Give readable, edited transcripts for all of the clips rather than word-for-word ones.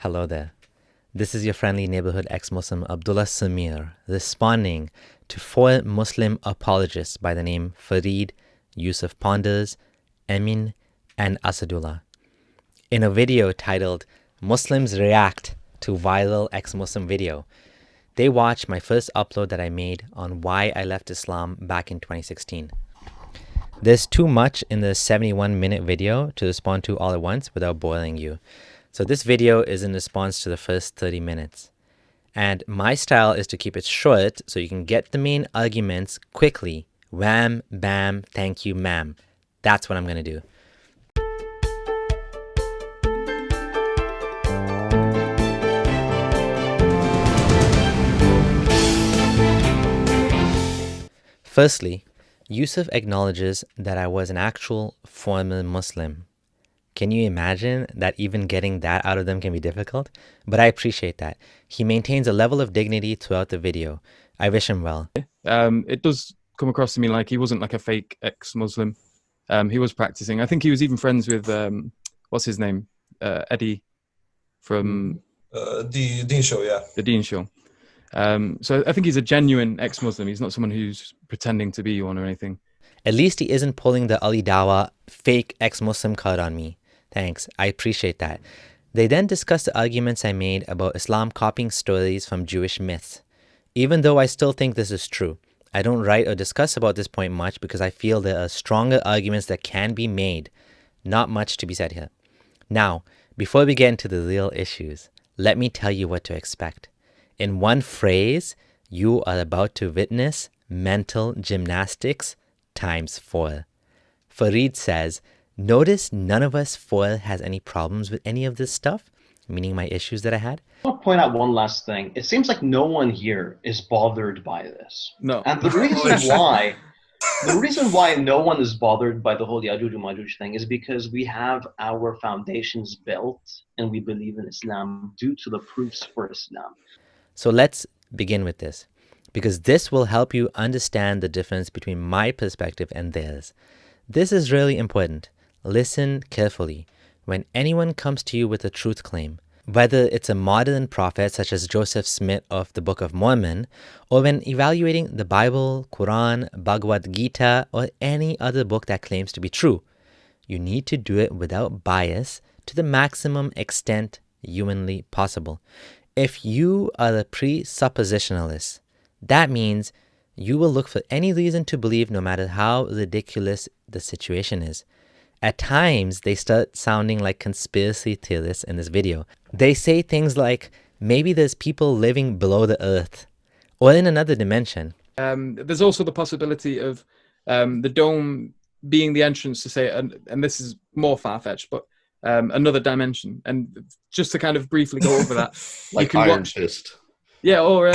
Hello there. This is your friendly neighborhood ex-Muslim Abdullah Sameer responding to four Muslim apologists by the name Farid, Yusuf Ponders, Emin and Asadullah. In a video titled Muslims React to Viral Ex-Muslim Video, they watched my first upload that I made on why I left Islam back in 2016. There's too much in the 71-minute video to respond to all at once without boring you. So this video is in response to the first 30 minutes. And my style is to keep it short so you can get the main arguments quickly. Wham, bam, thank you, ma'am. That's what I'm going to do. Firstly, Yusuf acknowledges that I was an actual former Muslim. Can you imagine that even getting that out of them can be difficult? But I appreciate that. He maintains a level of dignity throughout the video. I wish him well. It does come across to me like he wasn't like a fake ex-Muslim. He was practicing. I think he was even friends with, what's his name? Eddie from... the Dean Show, yeah. The Dean Show. So I think he's a genuine ex-Muslim. He's not someone who's pretending to be one or anything. At least he isn't pulling the Ali Dawa fake ex-Muslim card on me. Thanks, I appreciate that. They then discussed the arguments I made about Islam copying stories from Jewish myths. Even though I still think this is true, I don't write or discuss about this point much because I feel there are stronger arguments that can be made. Not much to be said here. Now, before we get into the real issues, let me tell you what to expect. In one phrase, you are about to witness mental gymnastics times 4. Farid says, notice none of us four has any problems with any of this stuff, meaning my issues that I had. I want to point out one last thing. It seems like no one here is bothered by this. No. And the reason why no one is bothered by the whole Yajuj and Majuj thing is because we have our foundations built and we believe in Islam due to the proofs for Islam. So let's begin with this, because this will help you understand the difference between my perspective and theirs. This is really important. Listen carefully. When anyone comes to you with a truth claim, whether it's a modern prophet such as Joseph Smith of the Book of Mormon, or when evaluating the Bible, Quran, Bhagavad Gita, or any other book that claims to be true, you need to do it without bias to the maximum extent humanly possible. If you are a presuppositionalist, that means you will look for any reason to believe no matter how ridiculous the situation is. At times, they start sounding like conspiracy theorists in this video. They say things like, maybe there's people living below the earth or in another dimension. There's also the possibility of the dome being the entrance to say, and this is more far-fetched, but another dimension. And just to kind of briefly go over that. Like you can Iron watch, Fist. Yeah, or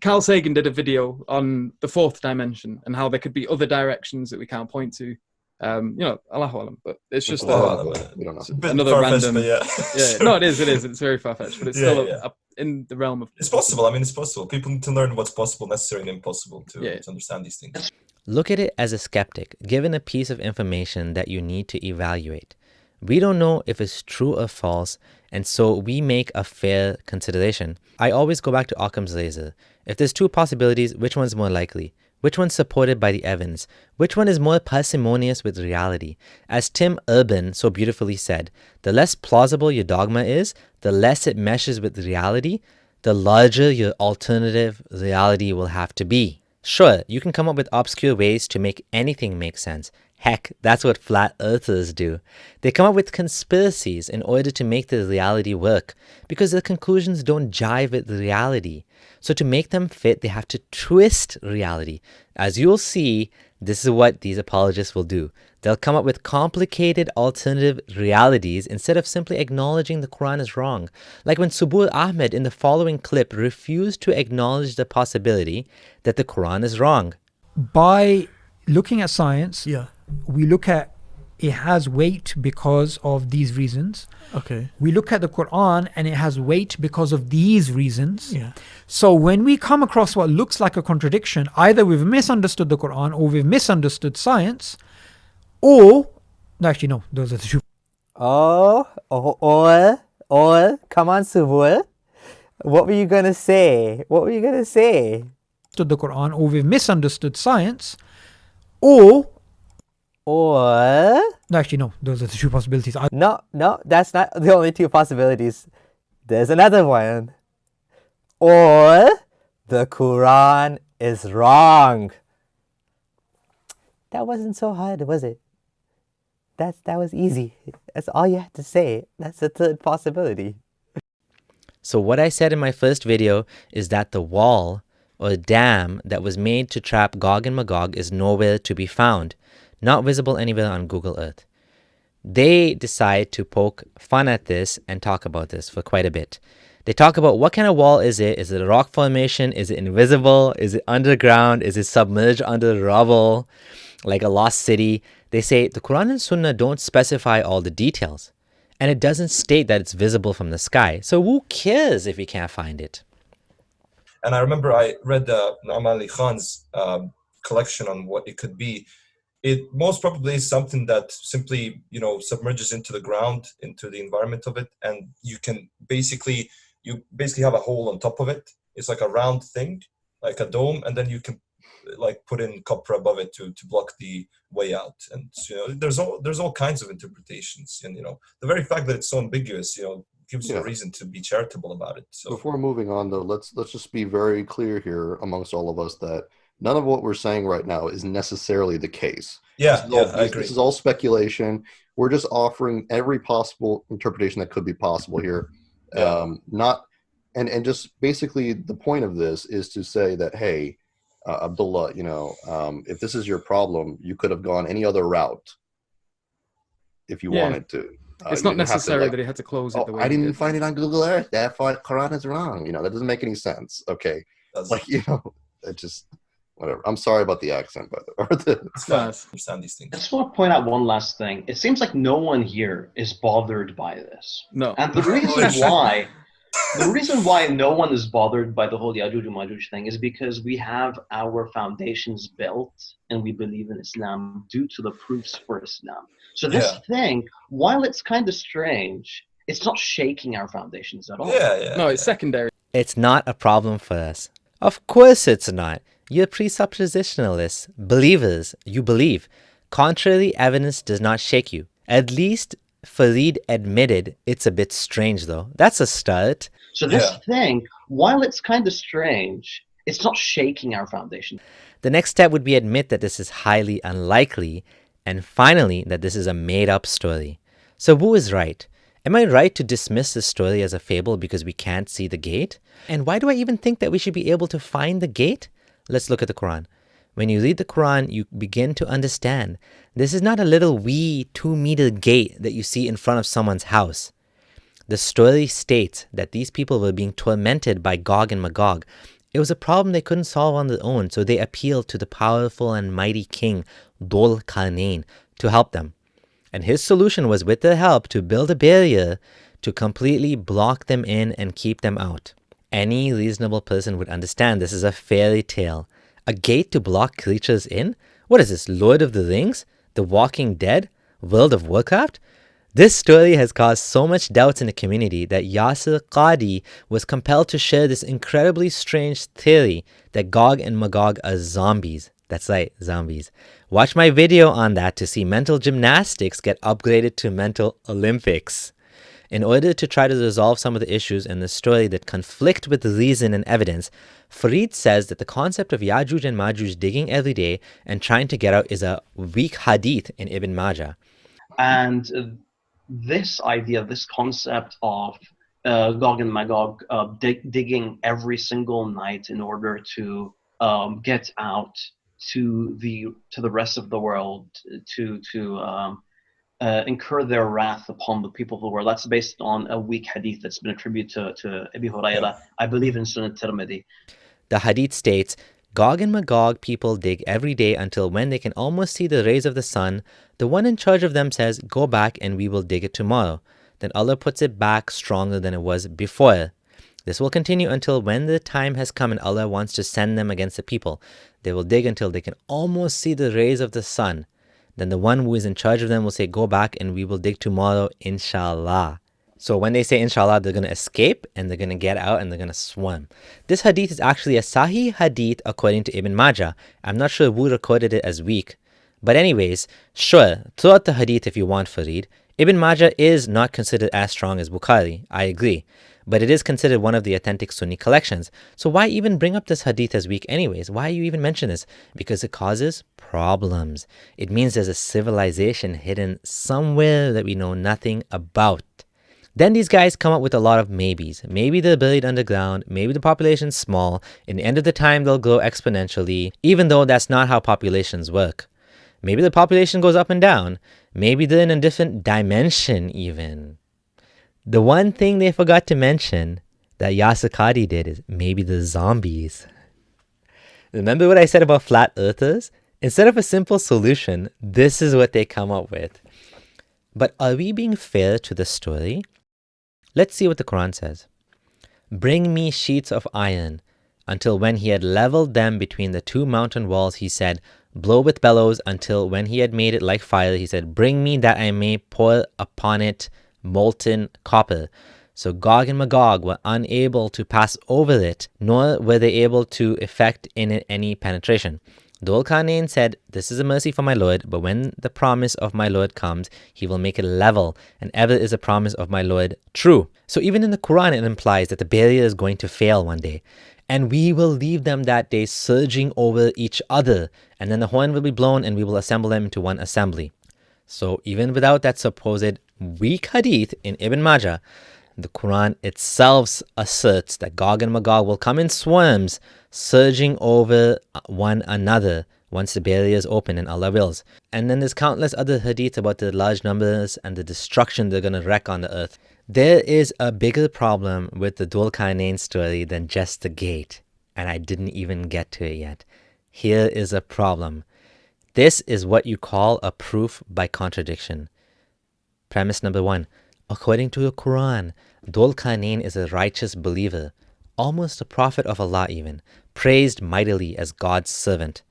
Carl Sagan did a video on the fourth dimension and how there could be other directions that we can't point to. Allahu Alam, but it's just we don't know. Another random. Yeah. Yeah, no, it is. It's very far-fetched, but it's still up in the realm of. It's possible. I mean, it's possible. People need to learn what's possible, necessary, and impossible to understand these things. Look at it as a skeptic, given a piece of information that you need to evaluate. We don't know if it's true or false, and so we make a fair consideration. I always go back to Occam's razor. If there's two possibilities, which one's more likely? Which one's supported by the evidence? Which one is more parsimonious with reality? As Tim Urban so beautifully said, the less plausible your dogma is, the less it meshes with reality, the larger your alternative reality will have to be. Sure, you can come up with obscure ways to make anything make sense. Heck, that's what flat earthers do. They come up with conspiracies in order to make the reality work because their conclusions don't jive with reality. So to make them fit, they have to twist reality. As you'll see, this is what these apologists will do. They'll come up with complicated alternative realities instead of simply acknowledging the Quran is wrong. Like when Subur Ahmed in the following clip refused to acknowledge the possibility that the Quran is wrong. By looking at science, we look at it has weight because of these reasons. Okay. We look at the Quran and it has weight because of these reasons. Yeah. So when we come across what looks like a contradiction, either we've misunderstood the Quran or we've misunderstood science, or actually no, those are the two. Or Or, come on, Subur. What were you going to say? What were you going to say? The Quran, or we've misunderstood science, or No, actually no, those are the two possibilities. no, that's not the only two possibilities. There's another one. Or the Quran is wrong. That wasn't so hard, was it? That was easy. That's all you had to say. That's the third possibility. So what I said in my first video is that the wall or dam that was made to trap Gog and Magog is nowhere to be found, not visible anywhere on Google Earth. They decide to poke fun at this and talk about this for quite a bit. They talk about what kind of wall is it? Is it a rock formation? Is it invisible? Is it underground? Is it submerged under rubble, like a lost city? They say the Quran and Sunnah don't specify all the details, and it doesn't state that it's visible from the sky. So who cares if we can't find it? And I remember I read Nu'man Ali Khan's collection on what it could be. It most probably is something that simply, submerges into the ground, into the environment of it, and you basically have a hole on top of it. It's like a round thing, like a dome, and then you can put in copper above it to block the way out. And there's all kinds of interpretations, and the very fact that it's so ambiguous, gives you a reason to be charitable about it. So before moving on, though, let's just be very clear here amongst all of us that none of what we're saying right now is necessarily the case. I agree. This is all speculation. We're just offering every possible interpretation that could be possible here. And just basically the point of this is to say that, hey, Abdullah, if this is your problem, you could have gone any other route if you wanted to. It's not necessary that he had to close it the way I didn't find it on Google Earth. That Quran is wrong. That doesn't make any sense. Okay. It just, whatever. I'm sorry about the accent, by the way. It's fine. Understand these things. I just want to point out one last thing. It seems like no one here is bothered by this. No. And the reason why no one is bothered by the whole Ya'juj and Ma'juj thing is because we have our foundations built and we believe in Islam due to the proofs for Islam. So this thing, while it's kind of strange, it's not shaking our foundations at all. No, it's secondary. It's not a problem for us. Of course it's not. You're presuppositionalists, believers, you believe. Contrary evidence does not shake you. At least Farid admitted it's a bit strange though. That's a start. So this thing, while it's kind of strange, it's not shaking our foundation. The next step would be admit that this is highly unlikely, and finally that this is a made-up story. So who is right? Am I right to dismiss this story as a fable because we can't see the gate? And why do I even think that we should be able to find the gate? Let's look at the Quran. When you read the Quran, you begin to understand this is not a little wee 2-meter gate that you see in front of someone's house. The story states that these people were being tormented by Gog and Magog. It was a problem they couldn't solve on their own, so they appealed to the powerful and mighty king, Dhul Qarnayn, to help them. And his solution was, with their help, to build a barrier to completely block them in and keep them out. Any reasonable person would understand this is a fairy tale. A gate to block creatures in? What is this, Lord of the Rings? The Walking Dead? World of Warcraft? This story has caused so much doubts in the community that Yasir Qadi was compelled to share this incredibly strange theory that Gog and Magog are zombies. That's right, zombies. Watch my video on that to see mental gymnastics get upgraded to mental Olympics. In order to try to resolve some of the issues in the story that conflict with reason and evidence, Farid says that the concept of Ya'juj and Ma'juj digging every day and trying to get out is a weak hadith in Ibn Majah. And this idea, this concept of Gog and Magog digging every single night in order to get out to the rest of the world, to incur their wrath upon the people of the world. That's based on a weak hadith that's been attributed to Abi Hurairah, I believe in Sunan Tirmidhi. The hadith states, Gog and Magog people dig every day until when they can almost see the rays of the sun, the one in charge of them says, go back and we will dig it tomorrow. Then Allah puts it back stronger than it was before. This will continue until when the time has come and Allah wants to send them against the people. They will dig until they can almost see the rays of the sun. Then the one who is in charge of them will say, go back and we will dig tomorrow, inshallah. So when they say inshallah, they're going to escape and they're going to get out and they're going to swim. This hadith is actually a Sahih hadith according to Ibn Majah. I'm not sure who recorded it as weak. But anyways, sure, throw out the hadith if you want, Farid. Ibn Majah is not considered as strong as Bukhari, I agree. But it is considered one of the authentic Sunni collections. So why even bring up this hadith as weak anyways? Why you even mention this? Because it causes problems. It means there's a civilization hidden somewhere that we know nothing about. Then these guys come up with a lot of maybes. Maybe they're buried underground, maybe the population's small, in the end of the time they'll grow exponentially, even though that's not how populations work. Maybe the population goes up and down. Maybe they're in a different dimension even. The one thing they forgot to mention that Yasir Qadhi did is maybe the zombies. Remember what I said about flat earthers? Instead of a simple solution, this is what they come up with. But are we being fair to the story? Let's see what the Quran says. Bring me sheets of iron, until when he had leveled them between the two mountain walls, he said, blow with bellows, until when he had made it like fire, he said, bring me that I may pour upon it molten copper. So Gog and Magog were unable to pass over it, nor were they able to effect in it any penetration. Dhul Qarnayn said, this is a mercy from my Lord, but when the promise of my Lord comes, he will make it level, and ever is the promise of my Lord true. So even in the Quran, it implies that the barrier is going to fail one day, and we will leave them that day surging over each other, and then the horn will be blown and we will assemble them into one assembly. So even without that supposed weak hadith in Ibn Majah, the Quran itself asserts that Gog and Magog will come in swarms, surging over one another once the barriers open and Allah wills. And then there's countless other hadith about the large numbers and the destruction they're going to wreak on the earth. There is a bigger problem with the Dhul Qarnayn story than just the gate, and I didn't even get to it yet. Here is a problem. This is what you call a proof by contradiction. Premise number 1. According to the Quran, Dhul Qarnayn is a righteous believer, almost a prophet of Allah even, praised mightily as God's servant.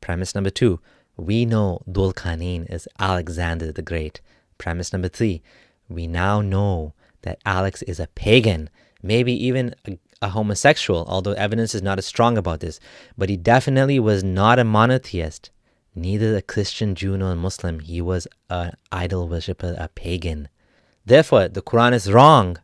Premise number 2. We know Dhul Qarnayn is Alexander the Great. Premise number 3. We now know that Alex is a pagan, maybe even a homosexual, although evidence is not as strong about this, but he definitely was not a monotheist. Neither a Christian, Jew, nor a Muslim. He was an idol worshipper, a pagan. Therefore, the Quran is wrong.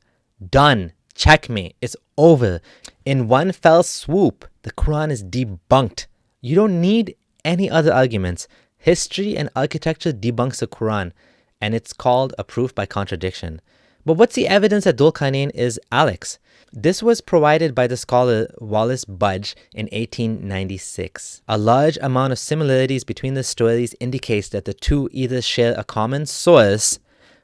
Done. Checkmate. It's over. In one fell swoop, the Quran is debunked. You don't need any other arguments. History and architecture debunks the Quran, and it's called a proof by contradiction. But what's the evidence that Dhul Qarnayn is Alex? This was provided by the scholar Wallace Budge in 1896. A large amount of similarities between the stories indicates that the two either share a common source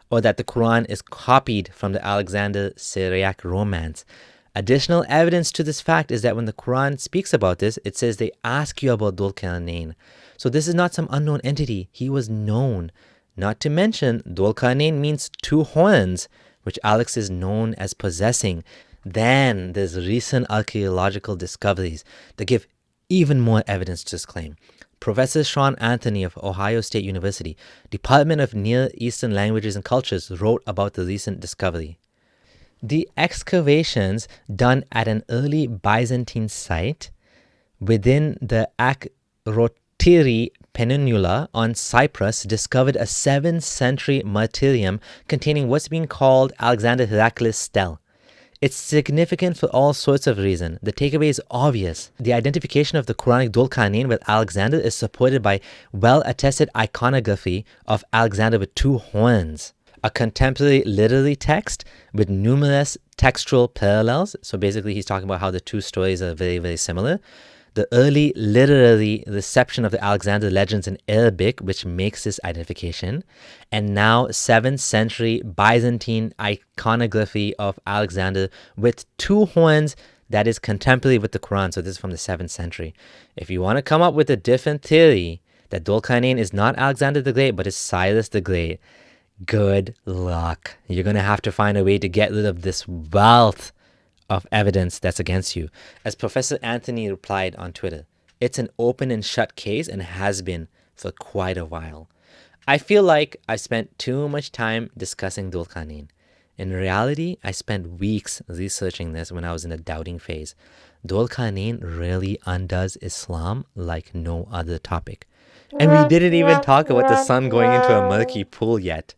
or that the Quran is copied from the Alexander Syriac romance. Additional evidence to this fact is that when the Quran speaks about this, it says they ask you about Dhul Qarnayn. So this is not some unknown entity. He was known. Not to mention, Dhul Qarnayn means two horns, which Alex is known as possessing. Then there's recent archaeological discoveries that give even more evidence to this claim. Professor Sean Anthony of Ohio State University, Department of Near Eastern Languages and Cultures, wrote about the recent discovery. The excavations done at an early Byzantine site within the Akrotiri Peninsula on Cyprus discovered a 7th century martyrium containing what's being called Alexander Heraclius' stele. It's significant for all sorts of reasons. The takeaway is obvious. The identification of the Quranic Dhul Qarnayn with Alexander is supported by well-attested iconography of Alexander with two horns. A contemporary literary text with numerous textual parallels. So basically he's talking about how the two stories are very, very similar. The early literary reception of the Alexander legends in Arabic, which makes this identification, and now 7th century Byzantine iconography of Alexander with two horns that is contemporary with the Quran. So this is from the 7th century. If you want to come up with a different theory that Dhul Qarnayn is not Alexander the Great, but is Cyrus the Great, good luck. You're going to have to find a way to get rid of this wealth of evidence that's against you. As Professor Anthony replied on Twitter, it's an open and shut case and has been for quite a while. I feel like I spent too much time discussing Dhul Qarnayn. In reality, I spent weeks researching this when I was in a doubting phase. Dhul Qarnayn really undoes Islam like no other topic. And we didn't even talk about the sun going into a murky pool yet.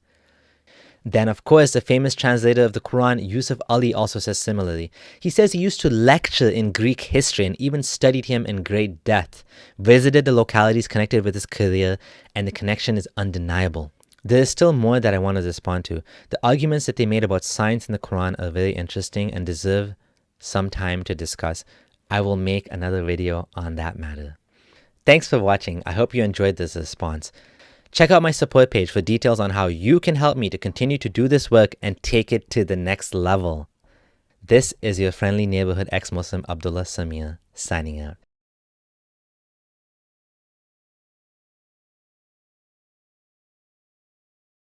Then, of course, the famous translator of the Quran, Yusuf Ali, also says similarly. He says he used to lecture in Greek history and even studied him in great depth, visited the localities connected with his career, and the connection is undeniable. There is still more that I want to respond to. The arguments that they made about science in the Quran are very interesting and deserve some time to discuss. I will make another video on that matter. Thanks for watching. I hope you enjoyed this response. Check out my support page for details on how you can help me to continue to do this work and take it to the next level. This is your friendly neighborhood ex-Muslim Abdullah Sameer signing out.